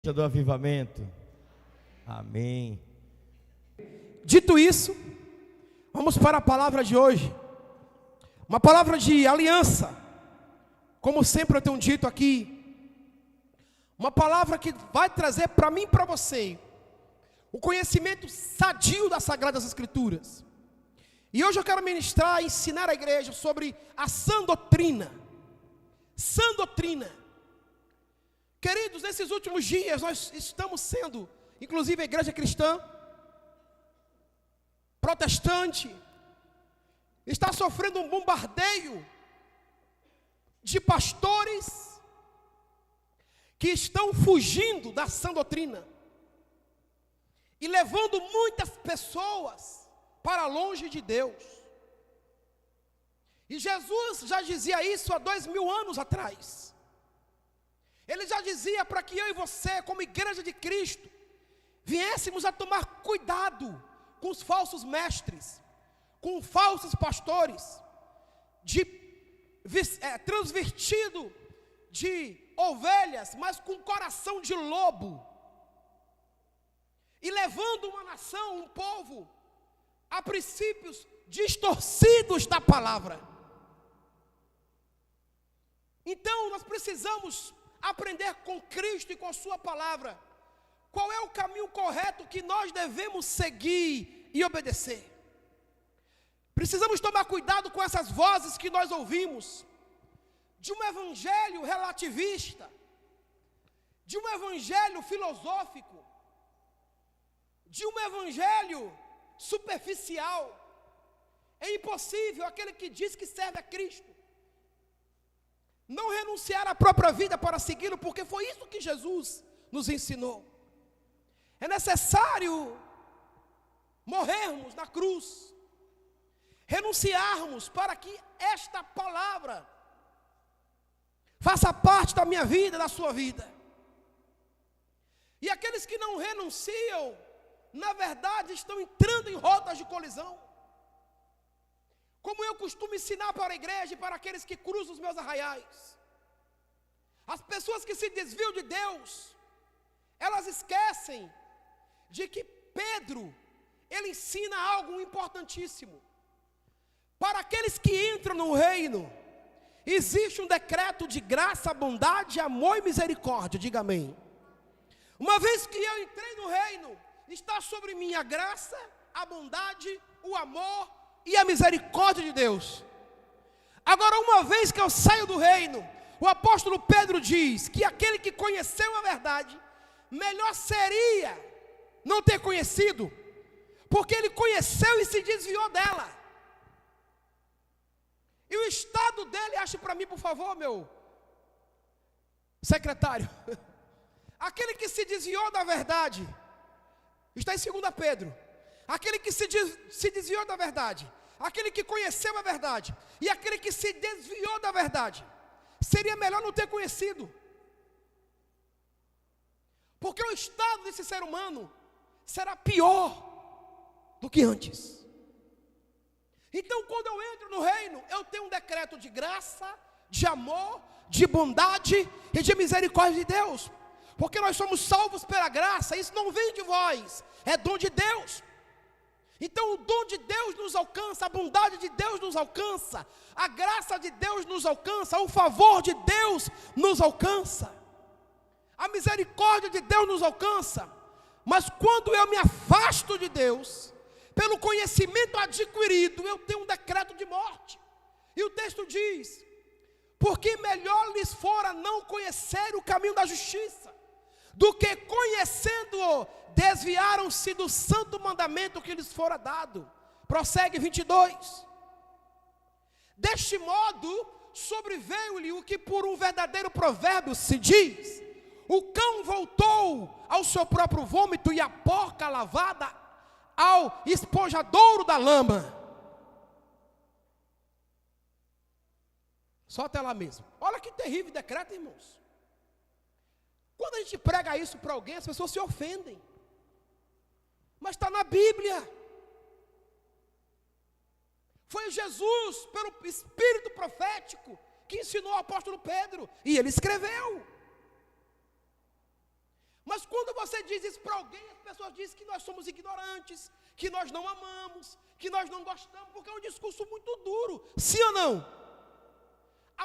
Do avivamento. Amém. Dito isso, vamos para a palavra de hoje. Uma palavra de aliança. Como sempre eu tenho dito aqui, uma palavra que vai trazer para mim e para você o conhecimento sadio das Sagradas Escrituras. E hoje eu quero ministrar e ensinar a igreja sobre a sã doutrina. Sã doutrina. Queridos, nesses últimos dias nós estamos sendo, inclusive a igreja cristã, protestante, está sofrendo um bombardeio de pastores que estão fugindo da sã doutrina e levando muitas pessoas para longe de Deus. E Jesus já dizia isso há 2000 anos atrás. Ele já dizia para que eu e você, como igreja de Cristo, viéssemos a tomar cuidado com os falsos mestres, com falsos pastores, transvestido de ovelhas, mas com coração de lobo, e levando uma nação, um povo, a princípios distorcidos da palavra. Então nós precisamos aprender com Cristo e com a sua palavra qual é o caminho correto que nós devemos seguir e obedecer. Precisamos tomar cuidado com essas vozes que nós ouvimos, de um evangelho relativista, de um evangelho filosófico, de um evangelho superficial. É impossível aquele que diz que serve a Cristo não renunciar à própria vida para segui-lo, porque foi isso que Jesus nos ensinou. É necessário morrermos na cruz, renunciarmos para que esta palavra faça parte da minha vida, da sua vida. E aqueles que não renunciam, na verdade estão entrando em rotas de colisão. Como eu costumo ensinar para a igreja e para aqueles que cruzam os meus arraiais. As pessoas que se desviam de Deus, elas esquecem de que Pedro, ele ensina algo importantíssimo. Para aqueles que entram no reino, existe um decreto de graça, bondade, amor e misericórdia, diga amém. Uma vez que eu entrei no reino, está sobre mim a graça, a bondade, o amor e a misericórdia de Deus. Agora, uma vez que eu saio do reino, o apóstolo Pedro diz que aquele que conheceu a verdade, melhor seria não ter conhecido, porque ele conheceu e se desviou dela. E o estado dele, ache para mim por favor, meu secretário, aquele que se desviou da verdade, está em 2 Pedro. Aquele que se desviou da verdade, aquele que conheceu a verdade, e aquele que se desviou da verdade, seria melhor não ter conhecido. Porque o estado desse ser humano será pior do que antes. Então, quando eu entro no reino, eu tenho um decreto de graça, de amor, de bondade e de misericórdia de Deus. Porque nós somos salvos pela graça, isso não vem de vós, é dom de Deus. Então o dom de Deus nos alcança, a bondade de Deus nos alcança, a graça de Deus nos alcança, o favor de Deus nos alcança, a misericórdia de Deus nos alcança. Mas quando eu me afasto de Deus, pelo conhecimento adquirido, eu tenho um decreto de morte. E o texto diz: porque melhor lhes fora não conhecer o caminho da justiça, do que conhecendo-o, desviaram-se do santo mandamento que lhes fora dado. Prossegue 22. Deste modo, sobreveio-lhe o que por um verdadeiro provérbio se diz: o cão voltou ao seu próprio vômito, e a porca lavada ao esponjadouro da lama. Só até lá mesmo. Olha que terrível decreto, irmãos. Quando a gente prega isso para alguém, as pessoas se ofendem. Mas está na Bíblia. Foi Jesus, pelo Espírito profético, que ensinou ao apóstolo Pedro. E ele escreveu. Mas você diz isso para alguém, as pessoas dizem que nós somos ignorantes, que nós não amamos, que nós não gostamos, porque é um discurso muito duro. Sim ou não?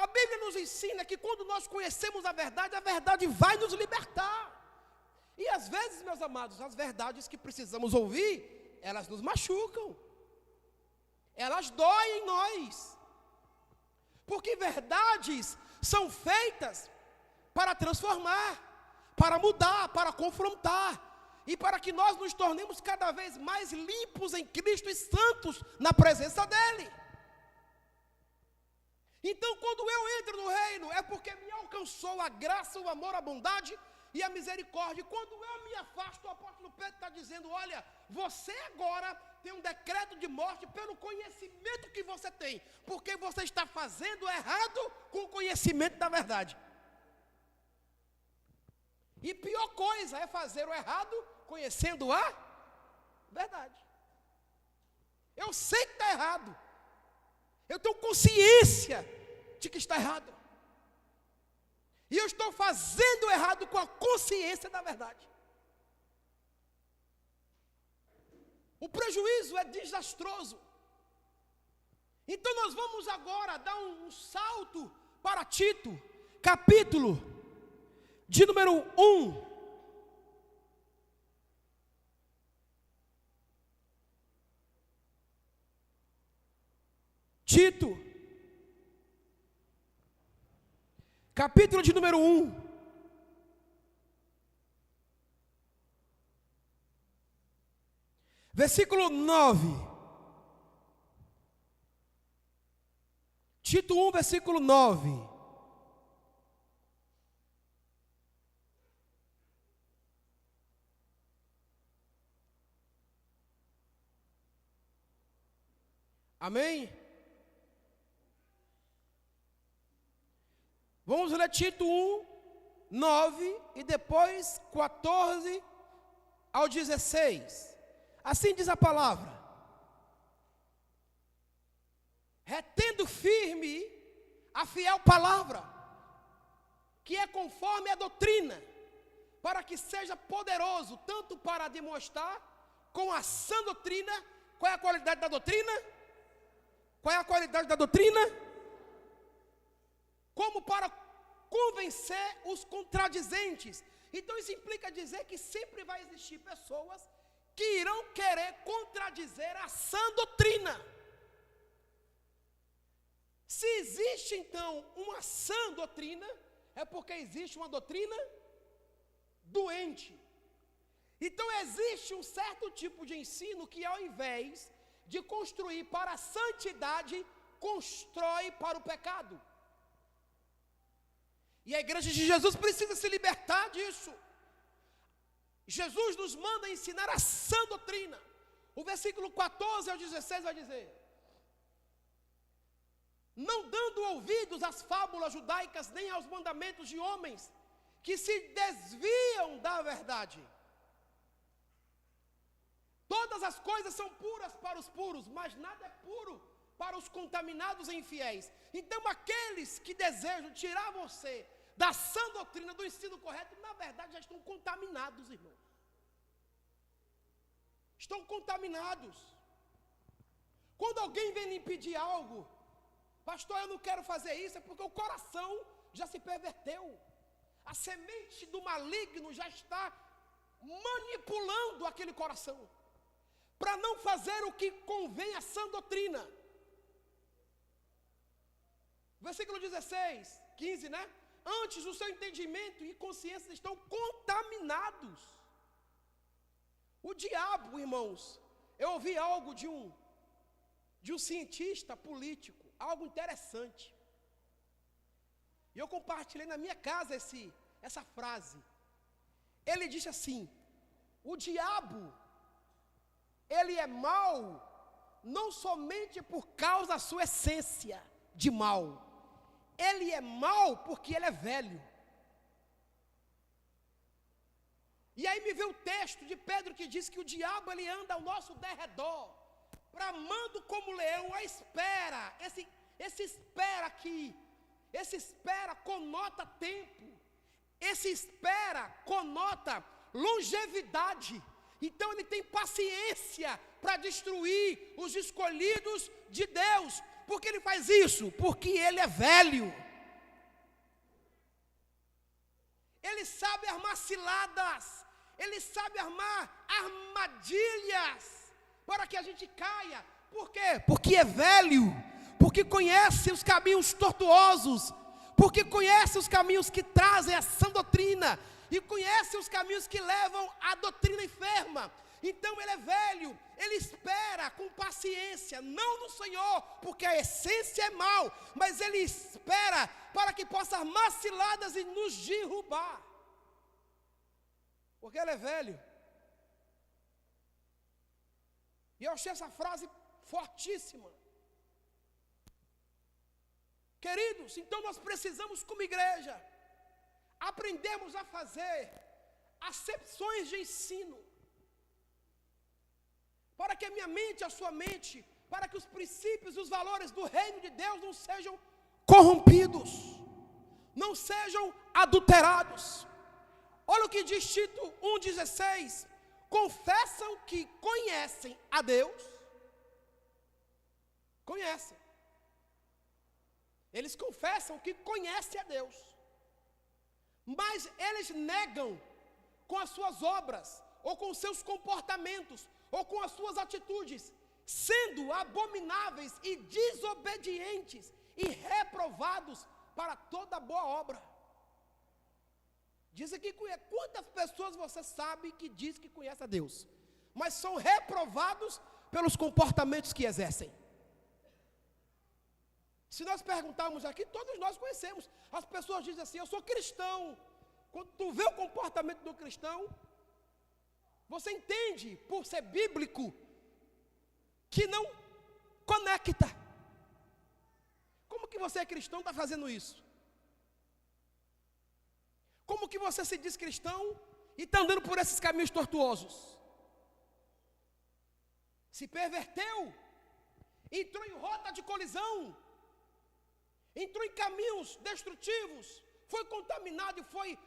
A Bíblia nos ensina que quando nós conhecemos a verdade vai nos libertar. E às vezes, meus amados, as verdades que precisamos ouvir, elas nos machucam. Elas doem em nós. Porque verdades são feitas para transformar, para mudar, para confrontar, e para que nós nos tornemos cada vez mais limpos em Cristo e santos na presença dEle. Então, quando eu entro no reino, é porque me alcançou a graça, o amor, a bondade e a misericórdia. E quando eu me afasto, o apóstolo Pedro está dizendo: olha, você agora tem um decreto de morte pelo conhecimento que você tem, porque você está fazendo errado com o conhecimento da verdade. E pior coisa é fazer o errado conhecendo a verdade. Eu sei que está errado. Eu tenho consciência de que está errado. E eu estou fazendo errado com a consciência da verdade. O prejuízo é desastroso. Então nós vamos agora dar um salto para Tito, capítulo de número 1. Tito, capítulo de número 1. Versículo 9. Tito 1, versículo 9. Amém? Vamos ler Tito 1, 9 e depois 14 ao 16. Assim diz a palavra: retendo firme a fiel palavra, que é conforme a doutrina, para que seja poderoso, tanto para demonstrar com a sã doutrina. Qual é a qualidade da doutrina? Qual é a qualidade da doutrina? Como para convencer os contradizentes. Então isso implica dizer que sempre vai existir pessoas que irão querer contradizer a sã doutrina. Se existe então uma sã doutrina, é porque existe uma doutrina doente. Então existe um certo tipo de ensino que, ao invés de construir para a santidade, constrói para o pecado. E a igreja de Jesus precisa se libertar disso. Jesus nos manda ensinar a sã doutrina. O versículo 14 ao 16 vai dizer: não dando ouvidos às fábulas judaicas, nem aos mandamentos de homens que se desviam da verdade. Todas as coisas são puras para os puros, mas nada é puro para os contaminados e infiéis. Então aqueles que desejam tirar você da sã doutrina, do ensino correto, na verdade já estão contaminados, irmãos. Estão contaminados. Quando alguém vem lhe pedir algo: pastor, eu não quero fazer isso, é porque o coração já se perverteu. A semente do maligno já está manipulando aquele coração, para não fazer o que convém à sã doutrina. Versículo 16, 15, né? Antes o seu entendimento e consciência estão contaminados. O diabo, irmãos, eu ouvi algo de um cientista político, algo interessante. E eu compartilhei na minha casa essa frase. Ele disse assim: o diabo, ele é mau não somente por causa da sua essência de mal. Ele é mau porque ele é velho. E aí me veio o texto de Pedro que diz que o diabo ele anda ao nosso derredor, bramando como leão à espera. Esse espera aqui, esse espera conota tempo. Esse espera conota longevidade. Então ele tem paciência para destruir os escolhidos de Deus. Por que ele faz isso? Porque ele é velho. Ele sabe armar ciladas, ele sabe armar armadilhas para que a gente caia. Por quê? Porque é velho, porque conhece os caminhos tortuosos, porque conhece os caminhos que trazem a sã doutrina, e conhece os caminhos que levam à doutrina enferma. Então ele é velho, ele espera com paciência, não no Senhor, porque a essência é mal, mas ele espera para que possa armar ciladas e nos derrubar, porque ele é velho. E eu achei essa frase fortíssima. Queridos, então nós precisamos, como igreja, aprendermos a fazer acepções de ensino, para que a minha mente, a sua mente, para que os princípios e os valores do reino de Deus não sejam corrompidos, não sejam adulterados. Olha o que diz Tito 1,16: confessam que conhecem a Deus. Conhecem. Eles confessam que conhecem a Deus, mas eles negam com as suas obras, ou com os seus comportamentos, ou com as suas atitudes, sendo abomináveis e desobedientes e reprovados para toda boa obra. Diz aqui, quantas pessoas você sabe que diz que conhece a Deus, mas são reprovados pelos comportamentos que exercem? Se nós perguntarmos aqui, todos nós conhecemos. As pessoas dizem assim: eu sou cristão. Quando tu vê o comportamento do cristão, você entende, por ser bíblico, que não conecta. Como que você é cristão e está fazendo isso? Como que você se diz cristão e está andando por esses caminhos tortuosos? Se perverteu, entrou em rota de colisão, entrou em caminhos destrutivos, foi contaminado e foi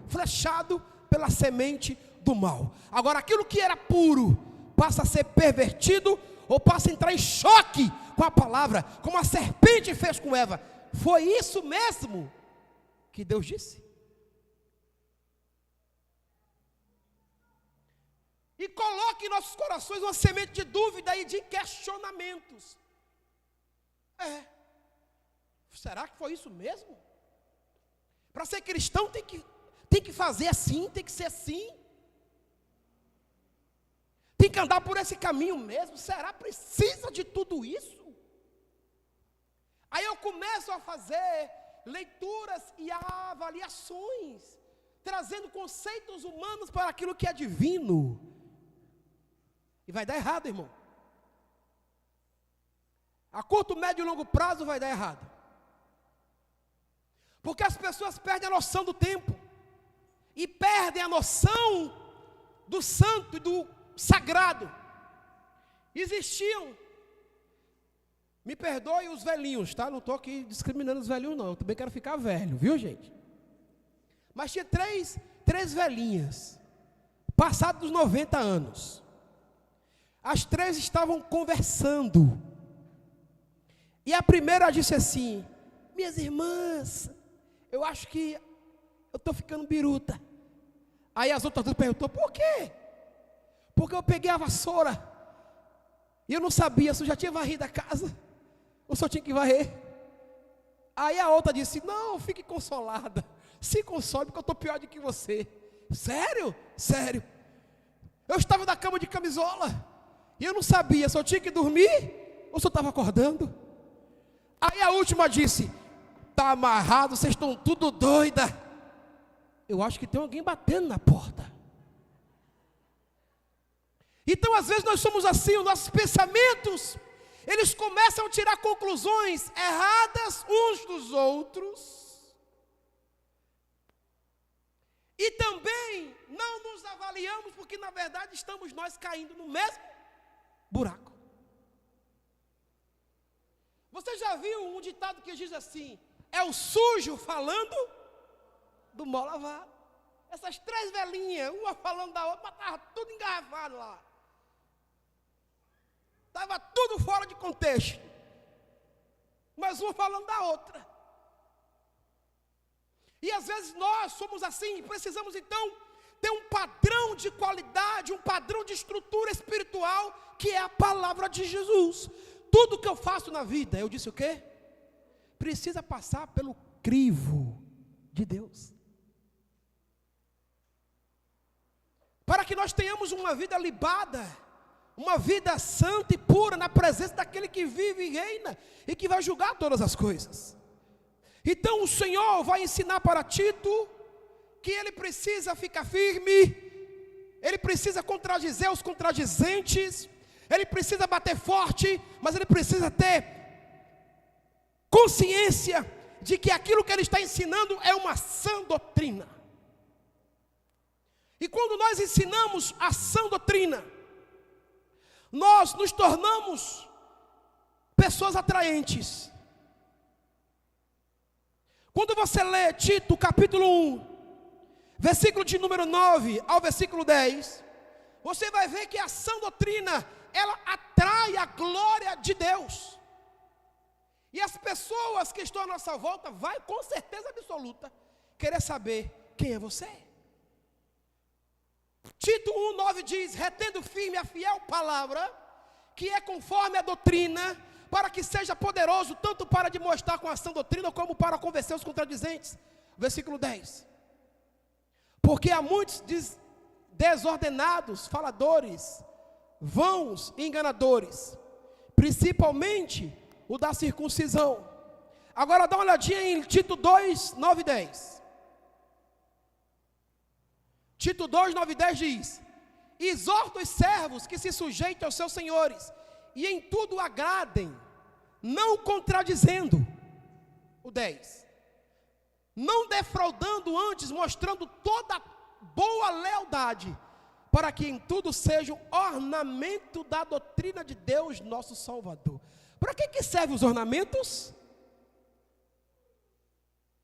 flechado pela semente do mal. Agora, aquilo que era puro passa a ser pervertido, ou passa a entrar em choque com a palavra, como a serpente fez com Eva. Foi isso mesmo que Deus disse. E coloque em nossos corações uma semente de dúvida e de questionamentos. Será que foi isso mesmo? Para ser cristão tem que fazer assim, tem que ser assim. Tem que andar por esse caminho mesmo. Será que precisa de tudo isso? Aí eu começo a fazer leituras e avaliações, trazendo conceitos humanos para aquilo que é divino. E vai dar errado, irmão. A curto, médio e longo prazo vai dar errado. Porque as pessoas perdem a noção do tempo, e perdem a noção do santo e do sagrado. Existiam, me perdoe os velhinhos, tá? Não estou aqui discriminando os velhinhos não, eu também quero ficar velho, viu, gente? Mas tinha três velhinhas, passados dos 90 anos. As três estavam conversando, e a primeira disse assim: minhas irmãs, eu acho que eu estou ficando biruta. Aí as outras duas perguntou: por quê? Porque eu peguei a vassoura e eu não sabia se eu já tinha varrido a casa ou se eu tinha que varrer. Aí a outra disse: não, fique consolada, se console, porque eu estou pior do que você. Sério? Sério. Eu estava na cama de camisola e eu não sabia se eu tinha que dormir ou se eu estava acordando. Aí a última disse: está amarrado, vocês estão tudo doida. Eu acho que tem alguém batendo na porta. Então às vezes nós somos assim, os nossos pensamentos, eles começam a tirar conclusões erradas uns dos outros, e também não nos avaliamos, porque na verdade estamos nós caindo no mesmo buraco. Você já viu um ditado que diz assim: é o sujo falando do mal lavado? Essas 3 velhinhas, uma falando da outra, mas estava tudo engarrafado lá. Estava tudo fora de contexto. Mas uma falando da outra. E às vezes nós somos assim, precisamos então ter um padrão de qualidade, um padrão de estrutura espiritual, que é a palavra de Jesus. Tudo que eu faço na vida, eu disse o quê? Precisa passar pelo crivo de Deus. Para que nós tenhamos uma vida libada, uma vida santa e pura na presença daquele que vive e reina e que vai julgar todas as coisas. Então o Senhor vai ensinar para Tito que ele precisa ficar firme, ele precisa contradizer os contradizentes, ele precisa bater forte, mas ele precisa ter consciência de que aquilo que ele está ensinando é uma sã doutrina. E quando nós ensinamos a sã doutrina, nós nos tornamos pessoas atraentes. Quando você lê Tito capítulo 1, versículo de número 9 ao versículo 10, você vai ver que a sã doutrina, ela atrai a glória de Deus. E as pessoas que estão à nossa volta vai com certeza absoluta querer saber quem é você. Tito 1:9 diz: retendo firme a fiel palavra, que é conforme a doutrina, para que seja poderoso tanto para demonstrar com a sã doutrina, como para convencer os contradizentes. Versículo 10. Porque há muitos desordenados, faladores, vãos e enganadores, principalmente o da circuncisão. Agora dá uma olhadinha em Tito 2, 9 e 10. Tito 2, 9 e 10 diz: exorta os servos que se sujeitem aos seus senhores, e em tudo agradem, não contradizendo. O 10. Não defraudando antes, mostrando toda boa lealdade, para que em tudo sejam ornamento da doutrina de Deus, nosso Salvador. Para que servem os ornamentos?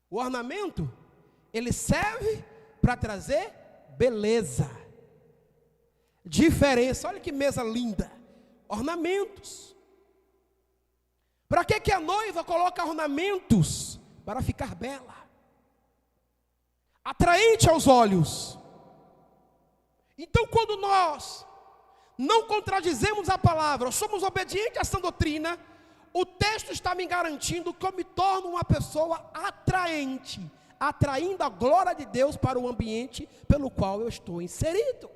O ornamento, ele serve para trazer beleza, diferença. Olha que mesa linda. Ornamentos. Para que a noiva coloca ornamentos? Para ficar bela, atraente aos olhos. Então, quando nós não contradizemos a palavra, somos obedientes a essa doutrina, o texto está me garantindo que eu me torno uma pessoa atraente, atraindo a glória de Deus para o ambiente pelo qual eu estou inserido.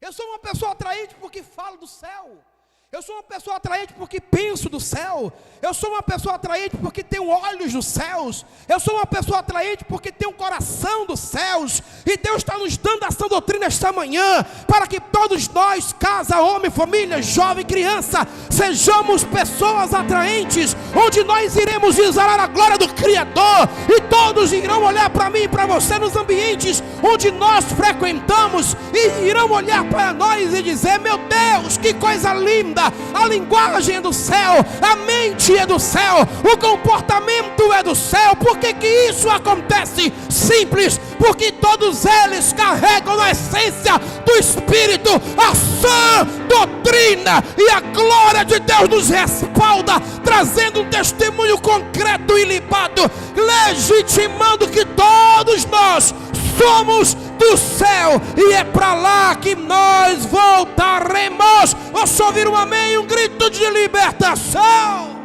Eu sou uma pessoa atraente porque falo do céu. Eu sou uma pessoa atraente porque penso do céu. Eu sou uma pessoa atraente porque tenho olhos dos céus. Eu sou uma pessoa atraente porque tenho um coração dos céus. E Deus está nos dando essa doutrina esta manhã, para que todos nós, casa, homem, família, jovem, criança, sejamos pessoas atraentes, onde nós iremos exalar a glória do Criador, e todos irão olhar para mim e para você nos ambientes onde nós frequentamos, e irão olhar para nós e dizer: meu Deus, que coisa linda! A linguagem é do céu, a mente é do céu, o comportamento é do céu. Por que isso acontece? Simples, porque todos eles carregam na essência do Espírito a sã doutrina, e a glória de Deus nos respalda, trazendo um testemunho concreto e libado, legitimando que todos nós somos do céu, e é para lá que nós voltaremos. Posso ouvir um amém, um grito de libertação?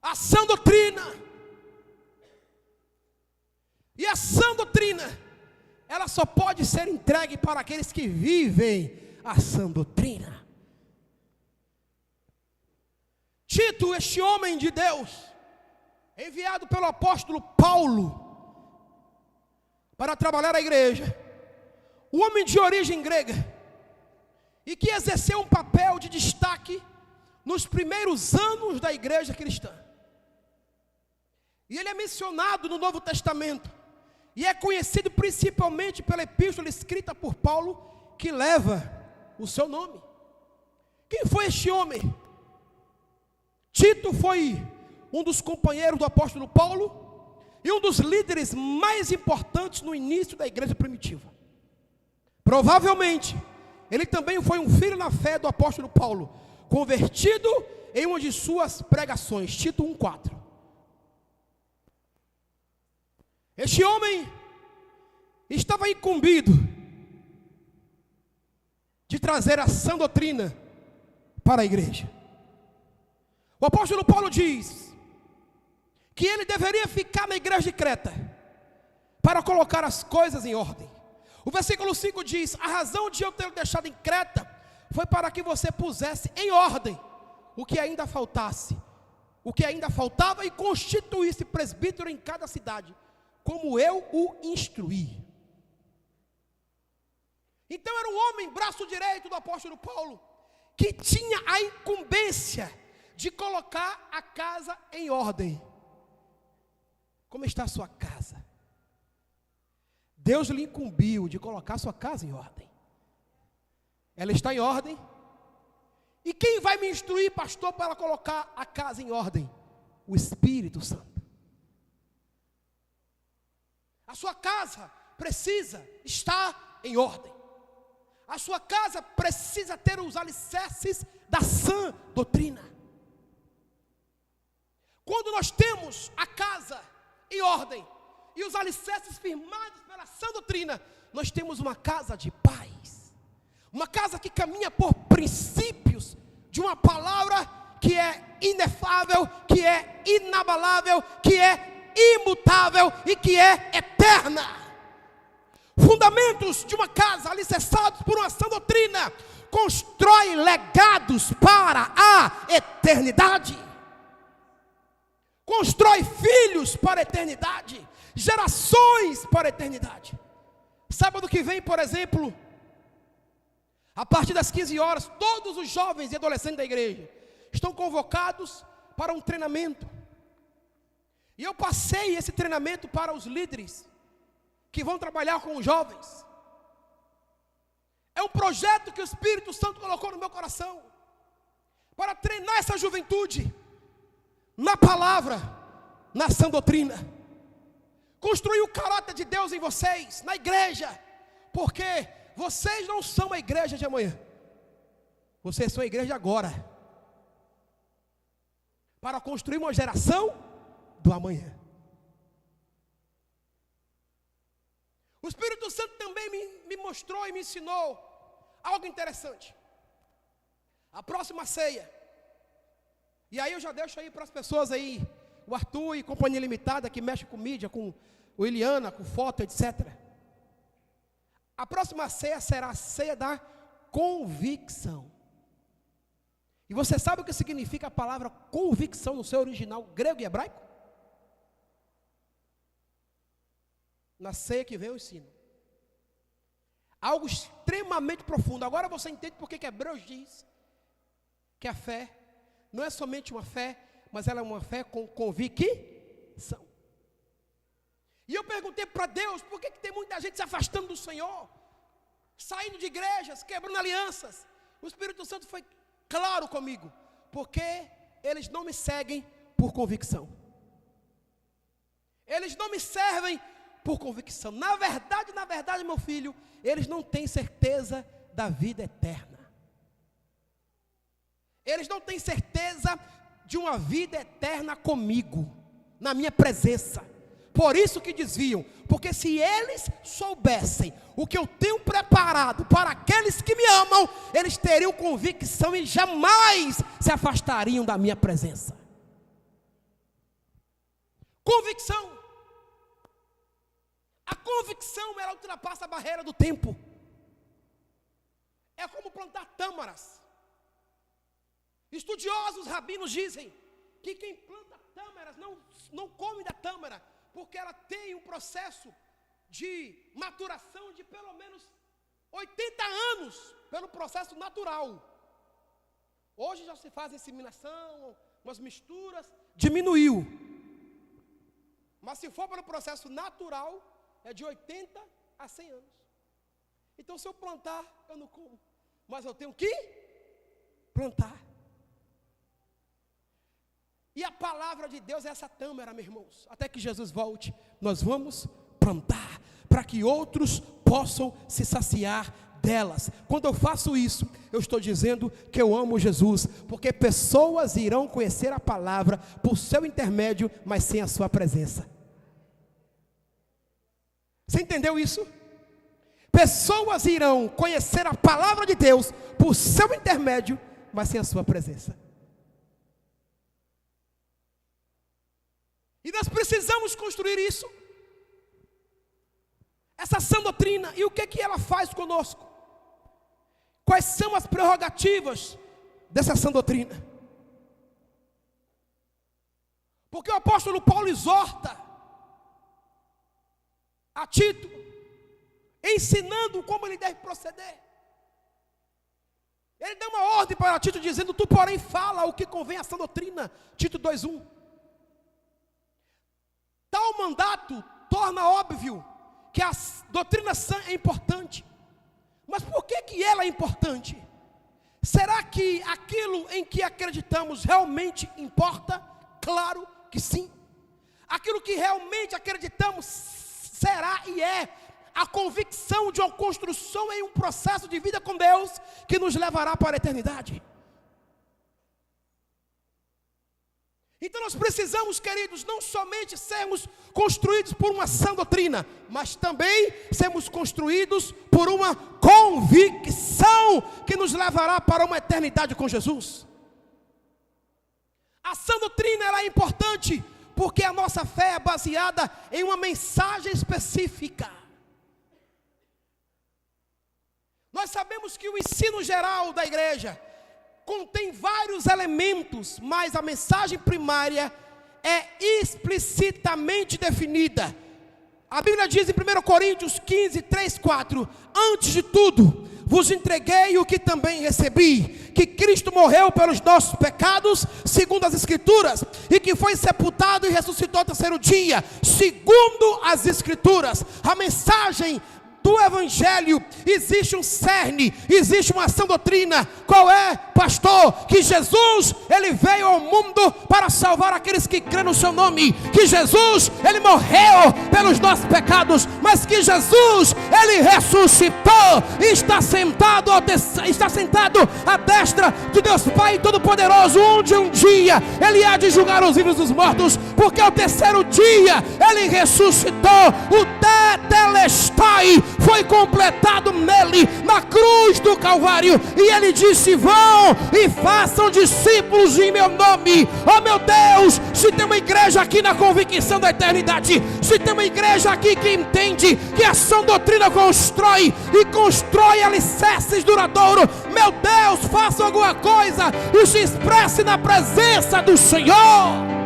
A sã doutrina, e a sã doutrina, ela só pode ser entregue para aqueles que vivem a sã doutrina. Tito, este homem de Deus, enviado pelo apóstolo Paulo para trabalhar a igreja, um homem de origem grega, e que exerceu um papel de destaque nos primeiros anos da igreja cristã. E ele é mencionado no Novo Testamento, e é conhecido principalmente pela epístola escrita por Paulo, que leva o seu nome. Quem foi este homem? Tito foi um dos companheiros do apóstolo Paulo e um dos líderes mais importantes no início da igreja primitiva. Provavelmente, ele também foi um filho na fé do apóstolo Paulo, convertido em uma de suas pregações, Tito 1,4. Este homem estava incumbido de trazer a sã doutrina para a igreja. O apóstolo Paulo diz que ele deveria ficar na igreja de Creta para colocar as coisas em ordem. O versículo 5 diz: a razão de eu ter deixado em Creta foi para que você pusesse em ordem o que ainda faltasse, o que ainda faltava, e constituísse presbítero em cada cidade, como eu o instruí. Então era um homem, braço direito do apóstolo Paulo, que tinha a incumbência de colocar a casa em ordem. Como está a sua casa? Deus lhe incumbiu de colocar a sua casa em ordem. Ela está em ordem? E quem vai me instruir, pastor, para colocar a casa em ordem? O Espírito Santo. A sua casa precisa estar em ordem. A sua casa precisa ter os alicerces da sã doutrina. Quando nós temos a casa em ordem e os alicerces firmados pela sã doutrina, nós temos uma casa de paz, uma casa que caminha por princípios de uma palavra que é inefável, que é inabalável, que é imutável e que é eterna. Fundamentos de uma casa alicerçados por uma sã doutrina constrói legados para a eternidade. Constrói filhos para a eternidade, gerações para a eternidade. Sábado que vem, por exemplo, a partir das 15 horas, todos os jovens e adolescentes da igreja estão convocados para um treinamento. E eu passei esse treinamento para os líderes que vão trabalhar com os jovens. É um projeto que o Espírito Santo colocou no meu coração, para treinar essa juventude na palavra, na sã doutrina, construir o caráter de Deus em vocês, na igreja, porque vocês não são a igreja de amanhã, vocês são a igreja de agora, para construir uma geração do amanhã. O Espírito Santo também me mostrou e me ensinou algo interessante. A próxima ceia, e aí eu já deixo aí para as pessoas aí, o Arthur e Companhia Limitada, que mexe com mídia, com o Eliana, com foto, etc. A próxima ceia será a ceia da convicção. E você sabe o que significa a palavra convicção no seu original grego e hebraico? Na ceia que vem eu ensino. Algo extremamente profundo. Agora você entende por que Hebreus diz que a fé não é somente uma fé, mas ela é uma fé com convicção. E eu perguntei para Deus, por que tem muita gente se afastando do Senhor, saindo de igrejas, quebrando alianças? O Espírito Santo foi claro comigo, porque eles não me seguem por convicção. Eles não me servem por convicção. Na verdade, meu filho, eles não têm certeza da vida eterna. Eles não têm certeza de uma vida eterna comigo, na minha presença. Por isso que desviam, porque se eles soubessem o que eu tenho preparado para aqueles que me amam, eles teriam convicção e jamais se afastariam da minha presença. Convicção. A convicção, ela ultrapassa a barreira do tempo. É como plantar tâmaras. Estudiosos, rabinos dizem que quem planta tâmaras não come da tâmara, porque ela tem um processo de maturação de pelo menos 80 anos, pelo processo natural. Hoje já se faz inseminação, umas misturas, diminuiu. Mas se for pelo processo natural, é de 80 a 100 anos. Então se eu plantar, eu não como, mas eu tenho que plantar. E a palavra de Deus é essa tâmara, meus irmãos. Até que Jesus volte, nós vamos plantar, para que outros possam se saciar delas. Quando eu faço isso, eu estou dizendo que eu amo Jesus, porque pessoas irão conhecer a palavra por seu intermédio, mas sem a sua presença. Você entendeu isso? Pessoas irão conhecer a palavra de Deus por seu intermédio, mas sem a sua presença. E nós precisamos construir isso. Essa sã doutrina. E o que ela faz conosco? Quais são as prerrogativas dessa sã doutrina? Porque o apóstolo Paulo exorta a Tito, ensinando como ele deve proceder. Ele dá uma ordem para Tito dizendo: tu porém fala o que convém à sã doutrina. Tito 2:1. Tal mandato torna óbvio que a doutrina sã é importante. Mas por que ela é importante? Será que aquilo em que acreditamos realmente importa? Claro que sim. Aquilo que realmente acreditamos será e é a convicção de uma construção em um processo de vida com Deus que nos levará para a eternidade. Então nós precisamos, queridos, não somente sermos construídos por uma sã doutrina, mas também sermos construídos por uma convicção que nos levará para uma eternidade com Jesus. A sã doutrina ela é importante porque a nossa fé é baseada em uma mensagem específica. Nós sabemos que o ensino geral da igreja contém vários elementos, mas a mensagem primária é explicitamente definida. A Bíblia diz em 1 Coríntios 15, 3, 4: antes de tudo, vos entreguei o que também recebi, que Cristo morreu pelos nossos pecados, segundo as Escrituras, e que foi sepultado e ressuscitou ao terceiro dia, segundo as Escrituras. A mensagem do Evangelho, existe um cerne, existe uma sã doutrina. Qual é, pastor? Que Jesus, ele veio ao mundo para salvar aqueles que crêem no seu nome, que Jesus, ele morreu pelos nossos pecados, mas que Jesus, ele ressuscitou e está sentado à destra de Deus Pai Todo-Poderoso, onde um dia ele há de julgar os vivos e os mortos, porque ao terceiro dia ele ressuscitou. O tetelestai foi completado nele, na cruz do Calvário, e ele disse: vão e façam discípulos em meu nome. Oh meu Deus, se tem uma igreja aqui na convicção da eternidade, se tem uma igreja aqui que entende que a sã doutrina constrói alicerces duradouros, meu Deus, faça alguma coisa e se expresse na presença do Senhor.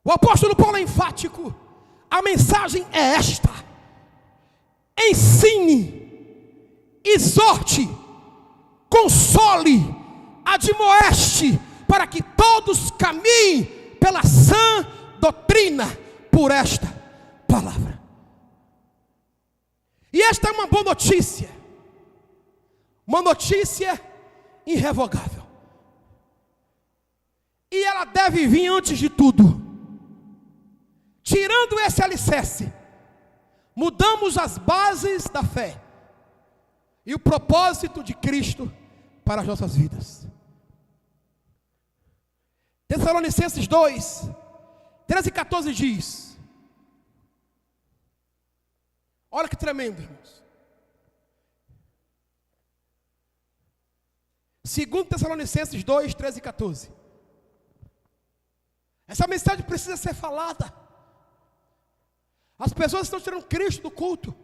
O apóstolo Paulo é enfático. A mensagem é esta: ensine, exorte, console, admoeste, para que todos caminhem pela sã doutrina, por esta palavra. E esta é uma boa notícia, uma notícia irrevogável, e ela deve vir antes de tudo. Tirando esse alicerce, mudamos as bases da fé e o propósito de Cristo para as nossas vidas. Tessalonicenses 2, 13 e 14 diz: olha que tremendo, irmãos. 2 Tessalonicenses 2, 13 e 14. Essa mensagem precisa ser falada. As pessoas estão tirando Cristo do culto,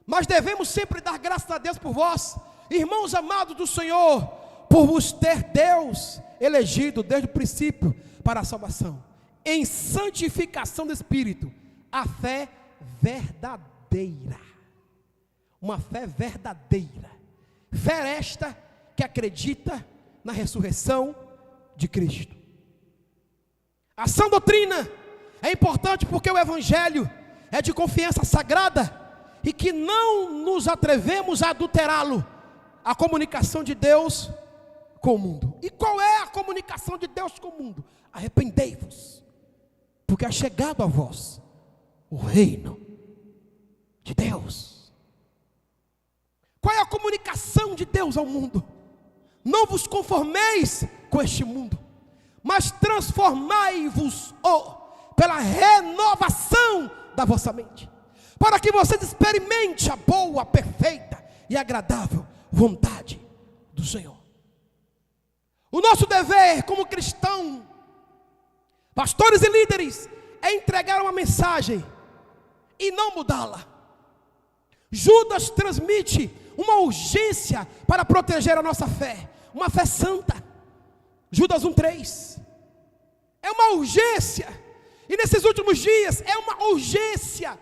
mas devemos sempre dar graças a Deus por vós, irmãos amados do Senhor, por vos ter Deus elegido desde o princípio para a salvação, em santificação do Espírito, a fé verdadeira. Uma fé verdadeira. Fé esta que acredita na ressurreição de Cristo. A sã doutrina é importante porque o Evangelho é de confiança sagrada e que não nos atrevemos a adulterá-lo, a comunicação de Deus com o mundo. E qual é a comunicação de Deus com o mundo? Arrependei-vos, porque é chegado a vós o reino de Deus. Qual é a comunicação de Deus ao mundo? Não vos conformeis com este mundo, mas transformai-vos pela renovação da vossa mente, para que vocês experimente a boa, perfeita e agradável vontade do Senhor. O nosso dever como cristão, pastores e líderes, é entregar uma mensagem e não mudá-la. Judas transmite uma urgência para proteger a nossa fé, uma fé santa. Judas 1:3 é uma urgência, e nesses últimos dias é uma urgência.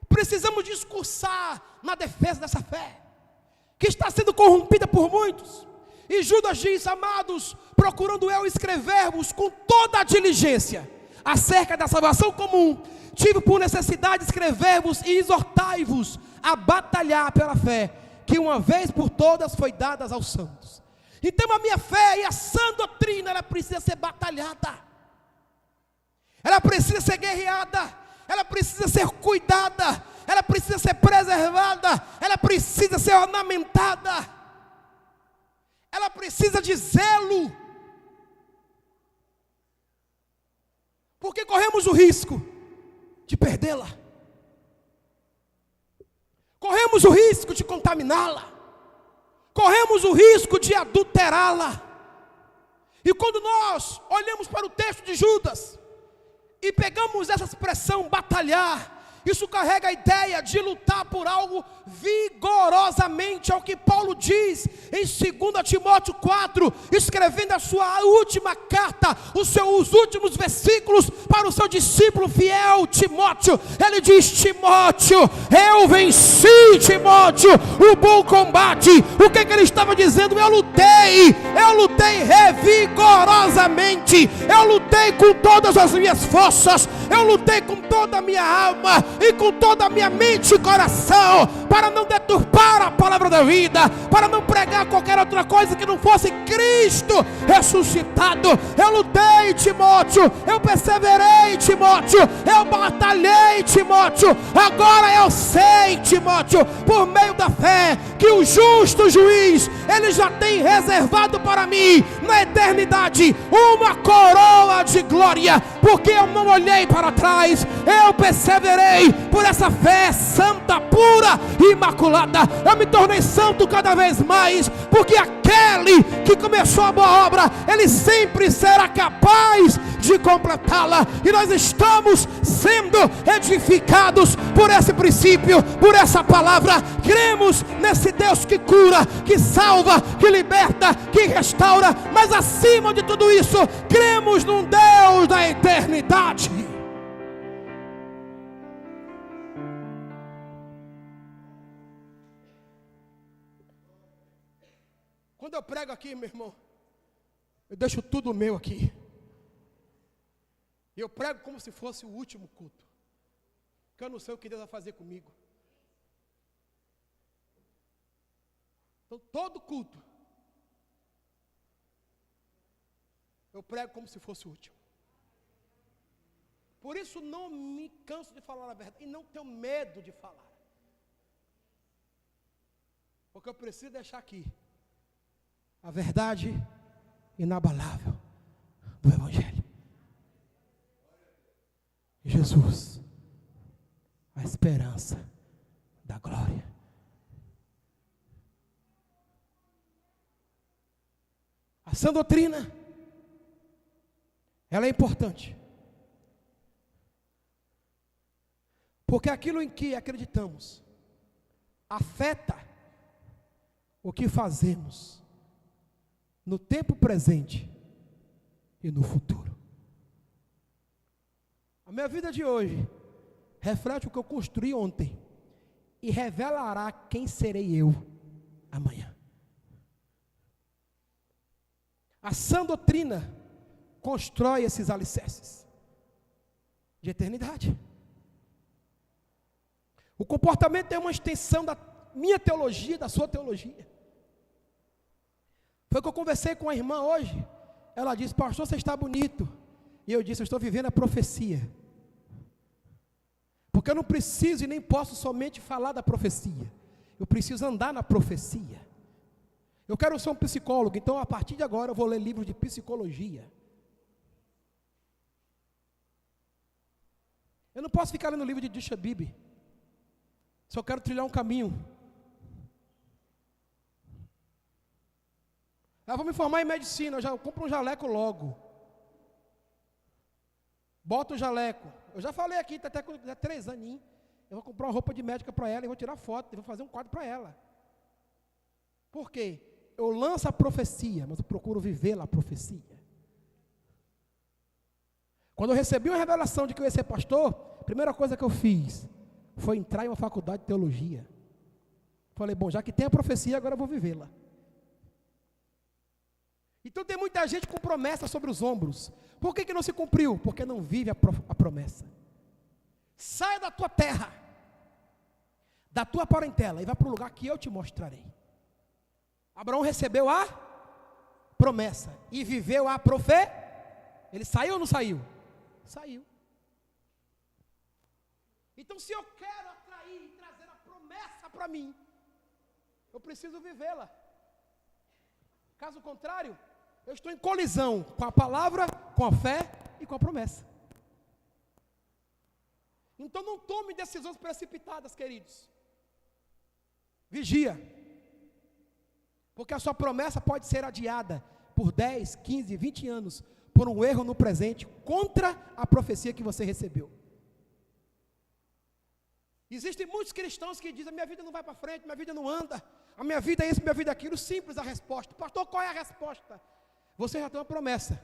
Precisamos discursar na defesa dessa fé, que está sendo corrompida por muitos. E Judas diz: amados, procurando eu escrever-vos com toda a diligência acerca da salvação comum, tive por necessidade escrever-vos e exortai-vos a batalhar pela fé, que uma vez por todas foi dada aos santos. Então a minha fé e a sã doutrina, ela precisa ser batalhada, ela precisa ser guerreada, ela precisa ser cuidada, ela precisa ser preservada, ela precisa ser ornamentada, ela precisa de zelo, porque corremos o risco de perdê-la, corremos o risco de contaminá-la, corremos o risco de adulterá-la. E quando nós olhamos para o texto de Judas e pegamos essa expressão batalhar, isso carrega a ideia de lutar por algo vigorosamente, é o que Paulo diz em 2 Timóteo 4, escrevendo a sua última carta, os últimos versículos para o seu discípulo fiel Timóteo. Ele diz: Timóteo, eu venci, Timóteo, o bom combate. O que ele estava dizendo? Eu lutei revigorosamente, eu lutei com todas as minhas forças, eu lutei com toda a minha alma e com toda a minha mente e coração, para não deturpar a palavra da vida, para não pregar qualquer outra coisa que não fosse Cristo ressuscitado. Eu lutei, Timóteo, eu perseverei, Timóteo, eu batalhei, Timóteo. Agora eu sei, Timóteo, por meio da fé, que o justo juiz, ele já tem reservado para mim, na eternidade, uma coroa de glória, porque eu não olhei para trás, eu perseverei por essa fé santa, pura e imaculada. Eu me tornei santo cada vez mais, porque aquele que começou a boa obra, ele sempre será capaz de completá-la. E nós estamos sendo edificados por esse princípio, por essa palavra. Cremos nesse Deus que cura, que salva, que liberta, que restaura, mas acima de tudo isso, cremos num Deus da eternidade. Quando eu prego aqui, meu irmão, eu deixo tudo meu aqui. E eu prego como se fosse o último culto, porque eu não sei o que Deus vai fazer comigo. Então, todo culto, eu prego como se fosse o último. Por isso não me canso de falar a verdade, e não tenho medo de falar, porque eu preciso deixar aqui a verdade inabalável do Evangelho. Jesus, a esperança da glória. A sã doutrina, ela é importante, porque aquilo em que acreditamos afeta o que fazemos no tempo presente e no futuro. A minha vida de hoje reflete o que eu construí ontem e revelará quem serei eu amanhã. A sã doutrina constrói esses alicerces de eternidade. O comportamento é uma extensão da minha teologia, da sua teologia. Foi que eu conversei com a irmã hoje. Ela disse: pastor, você está bonito. E eu disse: eu estou vivendo a profecia. Porque eu não preciso e nem posso somente falar da profecia. Eu preciso andar na profecia. Eu quero ser um psicólogo, então a partir de agora eu vou ler livros de psicologia. Eu não posso ficar lendo livro de Disha Bibi. Só quero trilhar um caminho. Eu vou me formar em medicina, eu compro um jaleco logo. Boto o jaleco. Eu já falei aqui, até com 3 aninhos. Eu vou comprar uma roupa de médica para ela e vou tirar foto, e vou fazer um quadro para ela. Por quê? Eu lanço a profecia, mas eu procuro viver a profecia. Quando eu recebi uma revelação de que eu ia ser pastor, a primeira coisa que eu fiz foi entrar em uma faculdade de teologia. Falei: bom, já que tem a profecia, agora eu vou vivê-la. Então tem muita gente com promessa sobre os ombros. Por que não se cumpriu? Porque não vive a promessa. Saia da tua terra, da tua parentela, e vá para o lugar que eu te mostrarei. Abraão recebeu a promessa e viveu a profecia. Ele saiu ou não saiu? Saiu. Então, se eu quero atrair e trazer a promessa para mim, eu preciso vivê-la. Caso contrário, eu estou em colisão com a palavra, com a fé e com a promessa. Então não tome decisões precipitadas, queridos. Vigia. Porque a sua promessa pode ser adiada por 10, 15, 20 anos, por um erro no presente, contra a profecia que você recebeu. Existem muitos cristãos que dizem: a minha vida não vai para frente, minha vida não anda, a minha vida é isso, minha vida é aquilo. Simples a resposta. Pastor, qual é a resposta? Você já tem uma promessa,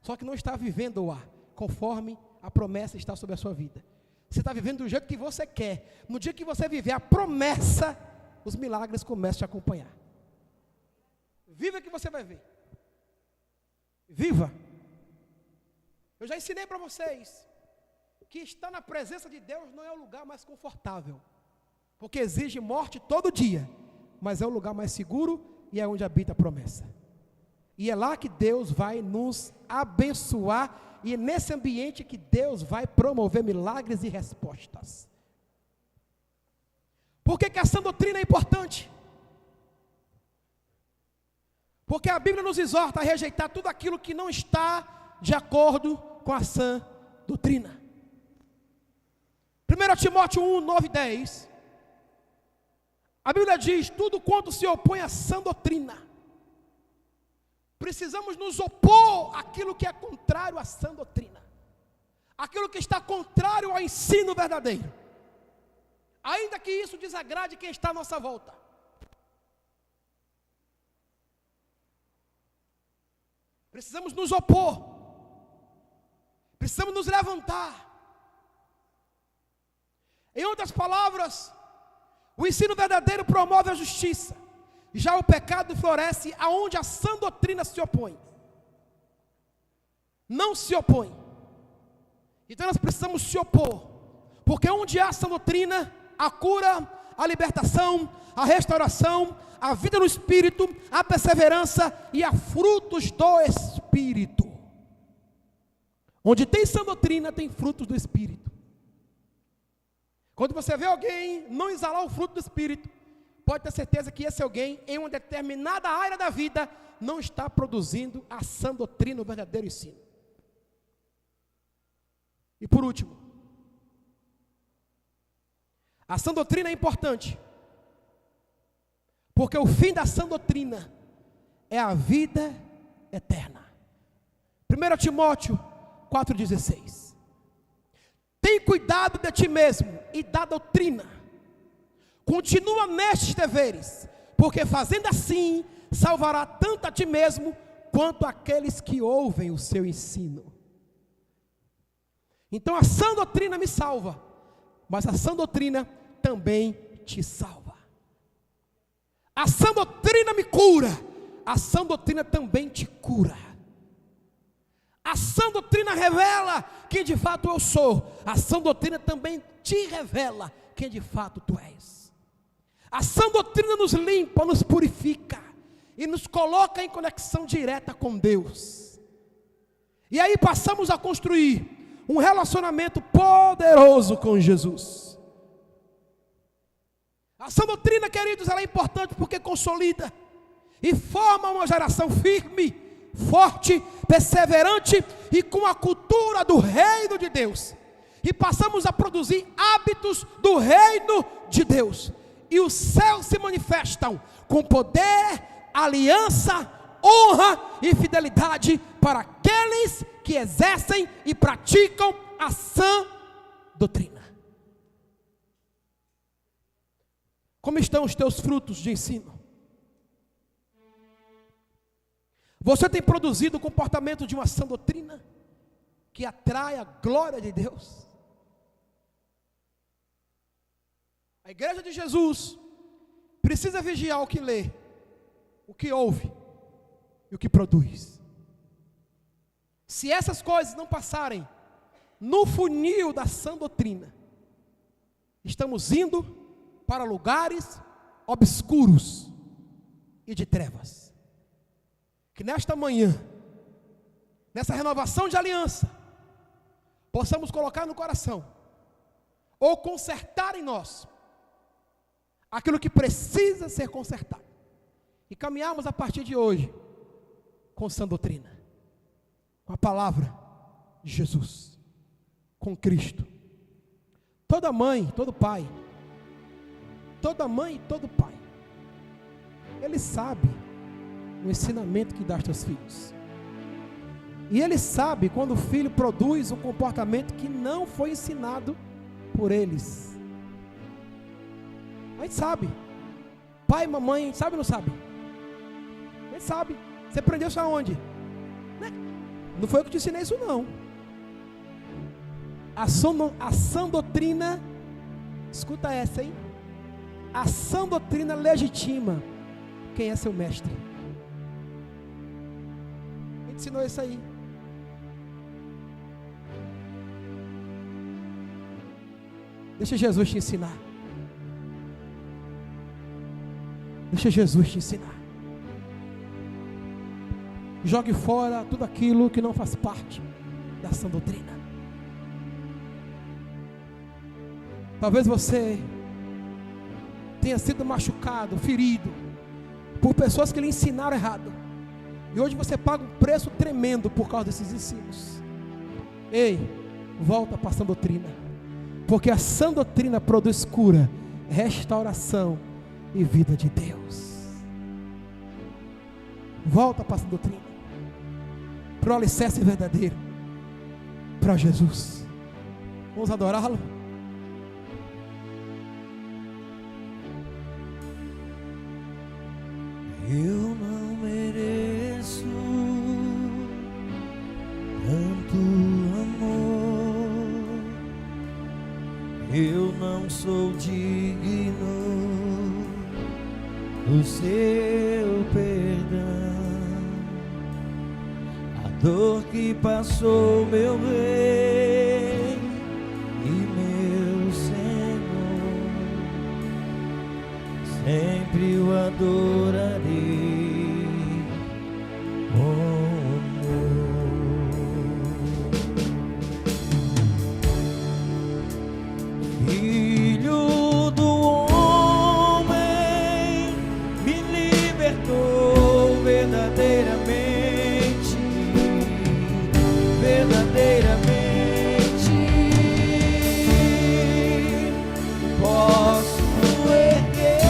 só que não está vivendo-a conforme a promessa está sobre a sua vida. Você está vivendo do jeito que você quer. No dia que você viver a promessa, os milagres começam a te acompanhar. Viva que você vai ver. Viva. Eu já ensinei para vocês que estar na presença de Deus não é o lugar mais confortável, porque exige morte todo dia, mas é o lugar mais seguro e é onde habita a promessa. E é lá que Deus vai nos abençoar, e é nesse ambiente que Deus vai promover milagres e respostas. Por que a sã doutrina é importante? Porque a Bíblia nos exorta a rejeitar tudo aquilo que não está de acordo com a sã doutrina. 1 Timóteo 1, 9 e 10. A Bíblia diz: tudo quanto se opõe à sã doutrina. Precisamos nos opor àquilo que é contrário à sã doutrina. Aquilo que está contrário ao ensino verdadeiro. Ainda que isso desagrade quem está à nossa volta. Precisamos nos opor. Precisamos nos levantar. Em outras palavras, o ensino verdadeiro promove a justiça. Já o pecado floresce aonde a sã doutrina se opõe. Não se opõe. Então nós precisamos se opor. Porque onde há sã doutrina, a cura, a libertação, a restauração, a vida no Espírito, a perseverança e a frutos do Espírito. Onde tem sã doutrina, tem frutos do Espírito. Quando você vê alguém não exalar o fruto do Espírito, pode ter certeza que esse alguém, em uma determinada área da vida, não está produzindo a sã doutrina, o verdadeiro ensino. E por último, a sã doutrina é importante, porque o fim da sã doutrina é a vida eterna. 1 Timóteo 4,16. Tem cuidado de ti mesmo e da doutrina. Continua nestes deveres, porque fazendo assim, salvará tanto a ti mesmo, quanto aqueles que ouvem o seu ensino. Então a sã doutrina me salva, mas a sã doutrina também te salva. A sã doutrina me cura, a sã doutrina também te cura. A sã doutrina revela quem de fato eu sou, a sã doutrina também te revela quem de fato tu és. A sã doutrina nos limpa, nos purifica e nos coloca em conexão direta com Deus. E aí passamos a construir um relacionamento poderoso com Jesus. A sã doutrina, queridos, ela é importante porque consolida e forma uma geração firme, forte, perseverante e com a cultura do reino de Deus. E passamos a produzir hábitos do reino de Deus. E os céus se manifestam com poder, aliança, honra e fidelidade para aqueles que exercem e praticam a sã doutrina. Como estão os teus frutos de ensino? Você tem produzido o comportamento de uma sã doutrina que atrai a glória de Deus? A igreja de Jesus precisa vigiar o que lê, o que ouve e o que produz. Se essas coisas não passarem no funil da sã doutrina, estamos indo para lugares obscuros e de trevas. Que nesta manhã, nessa renovação de aliança, possamos colocar no coração, ou consertar em nós, aquilo que precisa ser consertado, e caminharmos a partir de hoje, com sã doutrina, com a palavra de Jesus, com Cristo. Toda mãe, todo pai, toda mãe e todo pai, ele sabe o ensinamento que dá aos teus filhos. E ele sabe quando o filho produz um comportamento que não foi ensinado por eles. A gente sabe. Pai, mamãe, sabe ou não sabe? A gente sabe. Você aprendeu isso aonde? Não foi eu que te ensinei isso não. A sã doutrina, escuta essa, hein? A sã doutrina legitima quem é seu mestre. Ele ensinou isso aí. Deixa Jesus te ensinar. Deixa Jesus te ensinar. Jogue fora tudo aquilo que não faz parte da sã doutrina. Talvez você tenha sido machucado, ferido por pessoas que lhe ensinaram errado. E hoje você paga um preço tremendo por causa desses ensinos. Ei, volta para a sã doutrina. Porque a sã doutrina produz cura, restauração e vida de Deus. Volta para a sã doutrina. Para o alicerce verdadeiro. Para Jesus. Vamos adorá-lo? Eu não mereço tanto amor, eu não sou digno do seu perdão. A dor que passou meu Rei e meu Senhor, sempre o adorarei com amor. Filho do homem, me libertou verdadeiramente, verdadeiramente. Posso erguer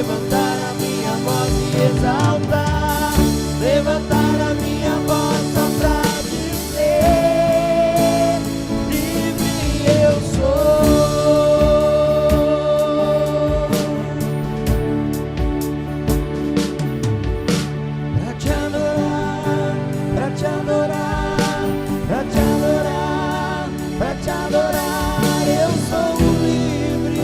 levantar a minha voz e exaltar, levantar a minha voz só pra dizer: livre eu sou. Pra te adorar, pra te adorar, pra te adorar, pra te adorar, eu sou livre.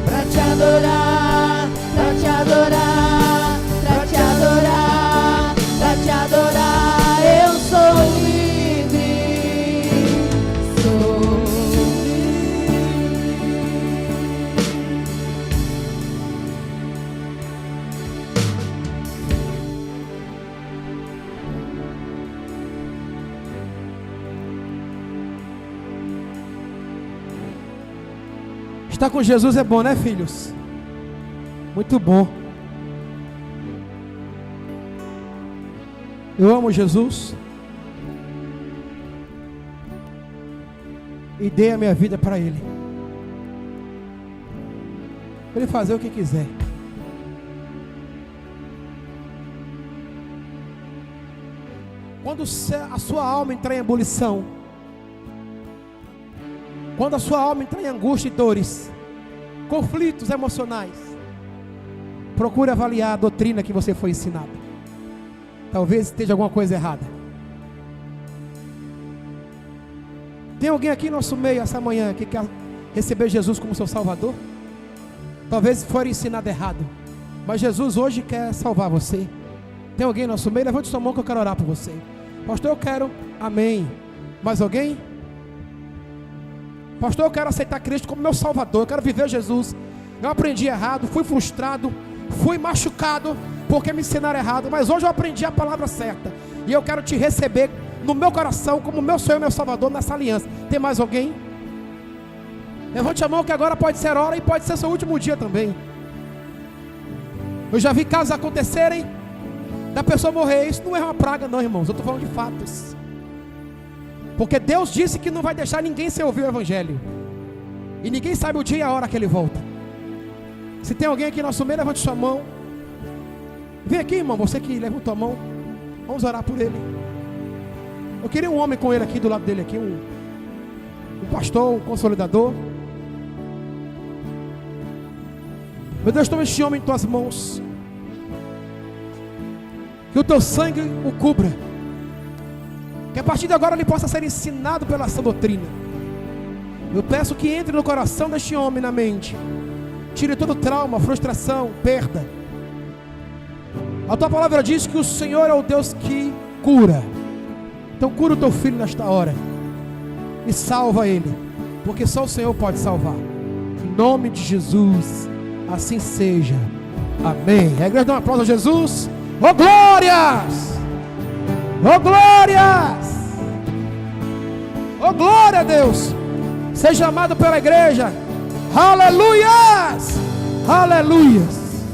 Pra te adorar, pra te adorar, pra te adorar, pra te adorar, eu sou livre. Sou livre. Estar com Jesus é bom, né, filhos? Muito bom. Eu amo Jesus e dei a minha vida para Ele. Ele fazer o que quiser. Quando a sua alma entrar em ebulição, quando a sua alma entrar em angústia e dores, conflitos emocionais, procure avaliar a doutrina que você foi ensinado. Talvez esteja alguma coisa errada. Tem alguém aqui no nosso meio essa manhã que quer receber Jesus como seu Salvador? Talvez foi ensinado errado, mas Jesus hoje quer salvar você. Tem alguém no nosso meio? Levante sua mão que eu quero orar por você. Pastor, eu quero. Amém. Mais alguém? Pastor, eu quero aceitar Cristo como meu Salvador. Eu quero viver Jesus. Eu aprendi errado, fui frustrado, fui machucado porque me ensinaram errado, mas hoje eu aprendi a palavra certa e eu quero te receber no meu coração como meu Senhor e meu Salvador nessa aliança. Tem mais alguém? Levante a mão que agora pode ser hora e pode ser seu último dia também. Eu já vi casos acontecerem da pessoa morrer. Isso não é uma praga não, irmãos, eu estou falando de fatos. Porque Deus disse que não vai deixar ninguém sem ouvir o Evangelho. E ninguém sabe o dia e a hora que Ele volta. Se tem alguém aqui no nosso meio, levante sua mão. Vem aqui, irmão, você que levantou a mão. Vamos orar por ele. Eu queria um homem com ele aqui, do lado dele aqui. Um pastor, um consolidador. Meu Deus, toma este homem em tuas mãos. Que o teu sangue o cubra. Que a partir de agora ele possa ser ensinado pela sua doutrina. Eu peço que entre no coração deste homem, na mente. Tire todo trauma, frustração, perda. A tua palavra diz que o Senhor é o Deus que cura. Então cura o teu filho nesta hora e salva ele, porque só o Senhor pode salvar. Em nome de Jesus, assim seja. Amém. A igreja dá um aplauso a Jesus. Oh glórias! Oh glórias! Oh glória a Deus! Seja amado pela igreja. Aleluias! Aleluias!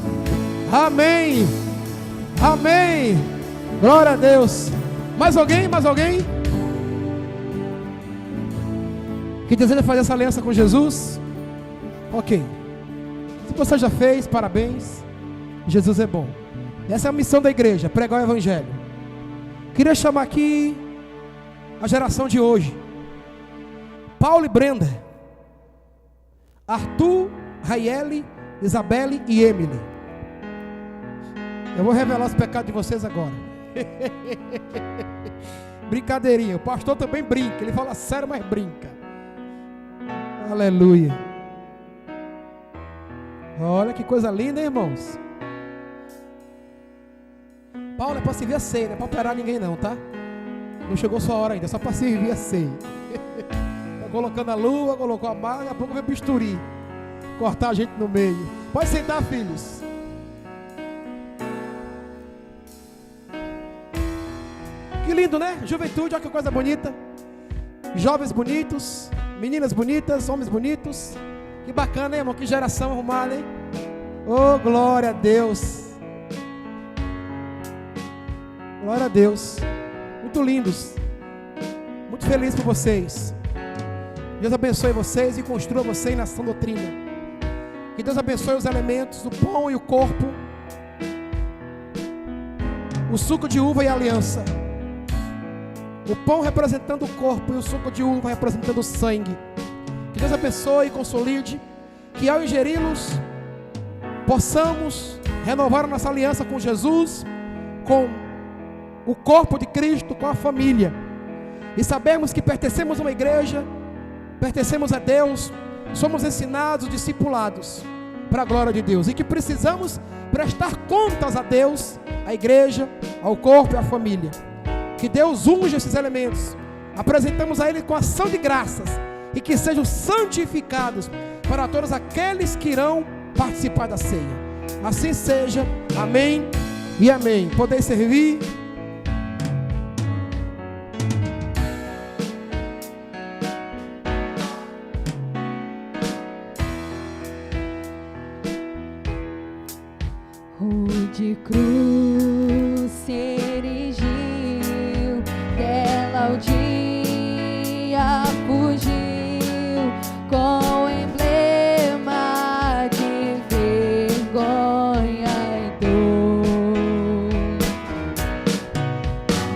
Amém! Amém! Glória a Deus! Mais alguém? Mais alguém? Que deseja fazer essa aliança com Jesus? Ok. Se você já fez, parabéns. Jesus é bom. Essa é a missão da igreja, pregar o Evangelho. Queria chamar aqui a geração de hoje. Paulo e Brenda, Arthur, Raiele, Isabelle e Emily. Eu vou revelar os pecados de vocês agora. Brincadeirinha, o pastor também brinca. Ele fala sério, mas brinca. Aleluia. Olha que coisa linda, hein, irmãos. Paulo, é para servir a ceia, não é para operar ninguém não, tá? Não chegou sua hora ainda, é só para servir a ceia. Tá colocando a lua, colocou a barra, daqui a pouco vem bisturi, cortar a gente no meio. Pode sentar, filhos. Que lindo, né? Juventude, olha que coisa bonita. Jovens bonitos, meninas bonitas, homens bonitos. Que bacana, hein, irmão? Que geração arrumada, hein? Oh, glória a Deus. Glória a Deus. Muito lindos. Muito feliz por vocês. Deus abençoe vocês e construa vocês nessa doutrina. Que Deus abençoe os elementos, o pão e o corpo, o suco de uva e a aliança. O pão representando o corpo e o suco de uva representando o sangue. Que Deus abençoe e consolide, que ao ingeri-los possamos renovar a nossa aliança com Jesus, com o corpo de Cristo, com a família. E sabemos que pertencemos a uma igreja, pertencemos a Deus, somos ensinados, discipulados para a glória de Deus, e que precisamos prestar contas a Deus, à igreja, ao corpo e à família. Que Deus unja esses elementos, apresentamos a Ele com ação de graças, e que sejam santificados para todos aqueles que irão participar da ceia. Assim seja, amém e amém. Podeis servir. Rude cruz se erigiu, dela o dia fugiu, com emblema de vergonha e dor.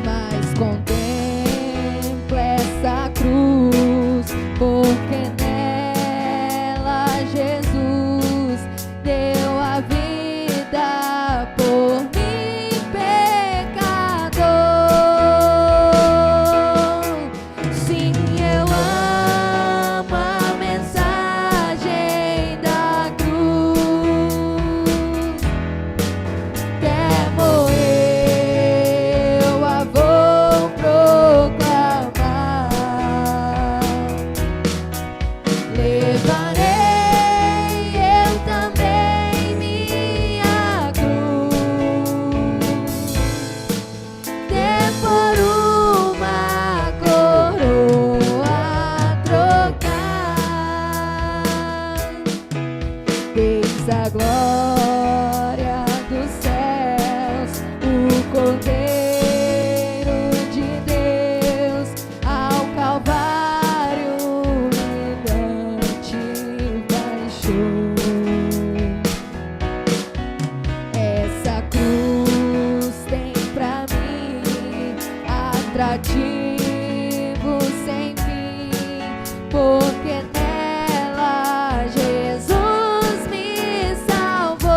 Mas contempla essa cruz, porque nela Jesus deu a vida por mim, pecador. Sim, eu amo a mensagem da cruz. Até morrer eu a vou proclamar. Levarei eu também minha cruz, ter por uma coroa trocar. Eis a glória dos céus, o Cordeiro de Deus, ao Calvário humilhante baixou. Essa cruz tem pra mim atrativo sem fim, porque nela Jesus me salvou.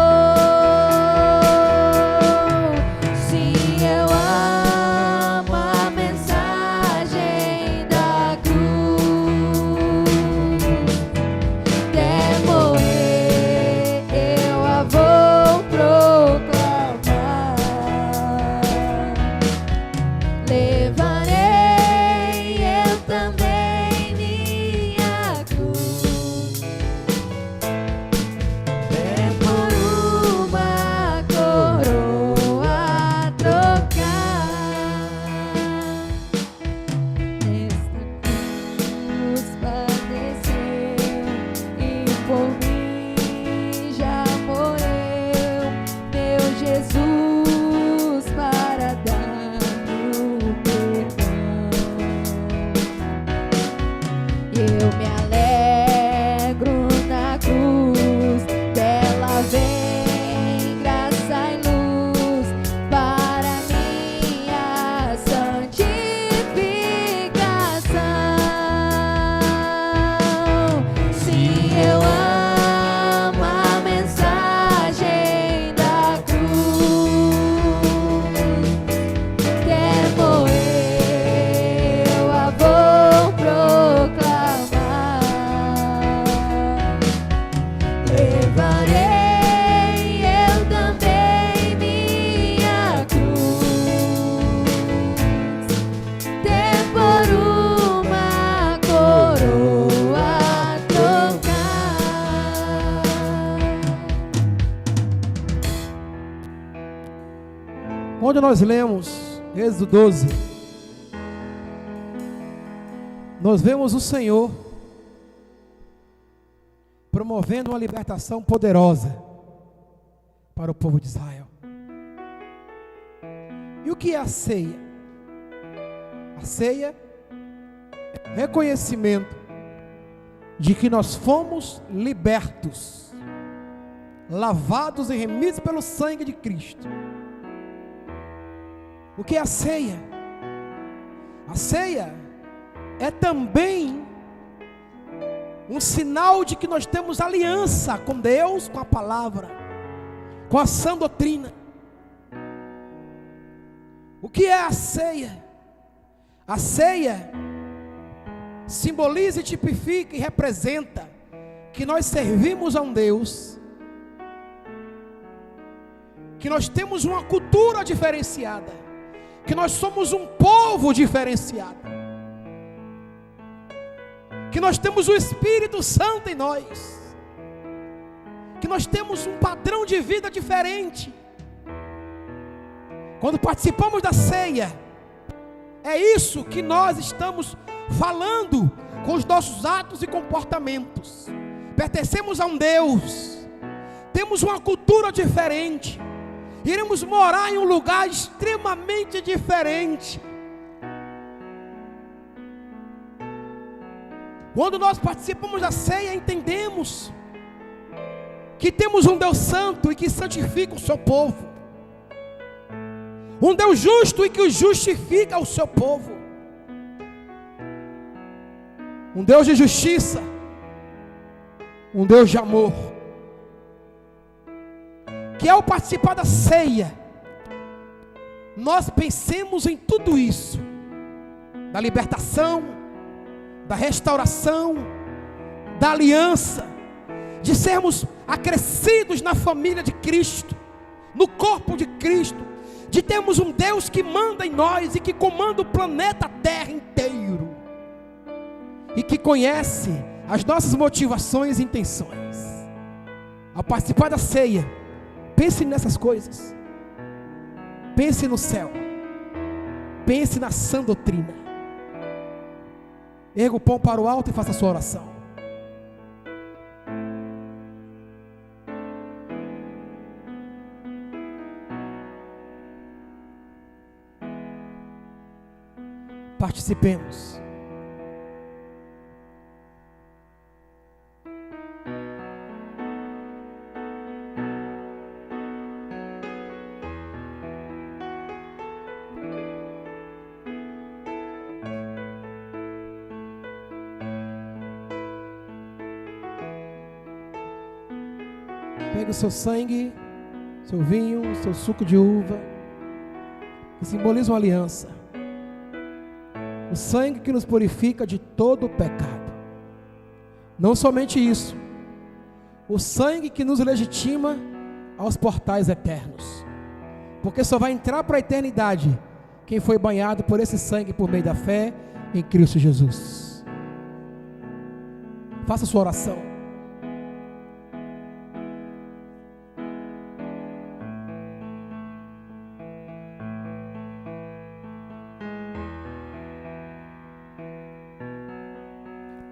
Sim, eu amo a mensagem da cruz. Até morrer eu a vou proclamar. Levarei eu também minha cruz, é por uma coroa trocar. Nesta cruz padeceu e por mim já morreu, meu Jesus, para dar-me o perdão. Eu me alegro na cruz, dela vem graça e luz para minha santificação. Sim, eu amo a mensagem da cruz. Quer morrer eu a vou proclamar. Levarei eu também minha cruz, ter por uma coroa trocar. Quando nós lemos Êxodo 12, nós vemos o Senhor promovendo uma libertação poderosa para o povo de Israel. E o que é a ceia? A ceia é reconhecimento de que nós fomos libertos, lavados e remidos pelo sangue de Cristo. O que é a ceia? A ceia é também um sinal de que nós temos aliança com Deus, com a palavra, com a sã doutrina. O que é a ceia? A ceia simboliza e tipifica e representa que nós servimos a um Deus, que nós temos uma cultura diferenciada, que nós somos um povo diferenciado, que nós temos o Espírito Santo em nós, que nós temos um padrão de vida diferente. Quando participamos da ceia, é isso que nós estamos falando com os nossos atos e comportamentos. Pertencemos a um Deus, temos uma cultura diferente, iremos morar em um lugar extremamente diferente. Quando nós participamos da ceia, entendemos que temos um Deus santo e que santifica o seu povo, um Deus justo e que justifica o seu povo, um Deus de justiça, um Deus de amor, que ao participar da ceia, nós pensemos em tudo isso, da libertação, da restauração, da aliança, de sermos acrescidos na família de Cristo, no corpo de Cristo, de termos um Deus que manda em nós e que comanda o planeta Terra inteiro, e que conhece as nossas motivações e intenções. Ao participar da ceia, pense nessas coisas, pense no céu, pense na sã doutrina. Erga o pão para o alto e faça a sua oração. Participemos. Pegue o seu sangue, seu vinho, seu suco de uva, que simboliza uma aliança. O sangue que nos purifica de todo o pecado. Não somente isso, o sangue que nos legitima aos portais eternos. Porque só vai entrar para a eternidade quem foi banhado por esse sangue por meio da fé em Cristo Jesus. Faça sua oração.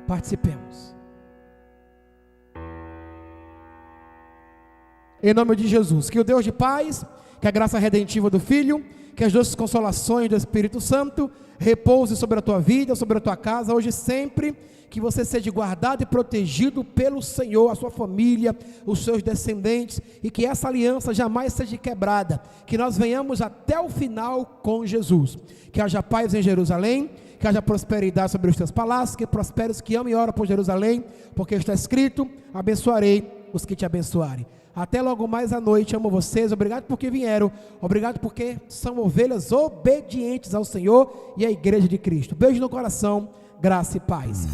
Participemos. Em nome de Jesus, que o Deus de paz, que a graça redentiva do Filho, que as doces consolações do Espírito Santo repouse sobre a tua vida, sobre a tua casa, hoje e sempre, que você seja guardado e protegido pelo Senhor, a sua família, os seus descendentes, e que essa aliança jamais seja quebrada, que nós venhamos até o final com Jesus, que haja paz em Jerusalém, que haja prosperidade sobre os teus palácios, que prospere os que amam e oram por Jerusalém, porque está escrito, abençoarei os que te abençoarem. Até logo mais à noite, amo vocês, obrigado porque vieram, obrigado porque são ovelhas obedientes ao Senhor e à igreja de Cristo. Beijo no coração, graça e paz.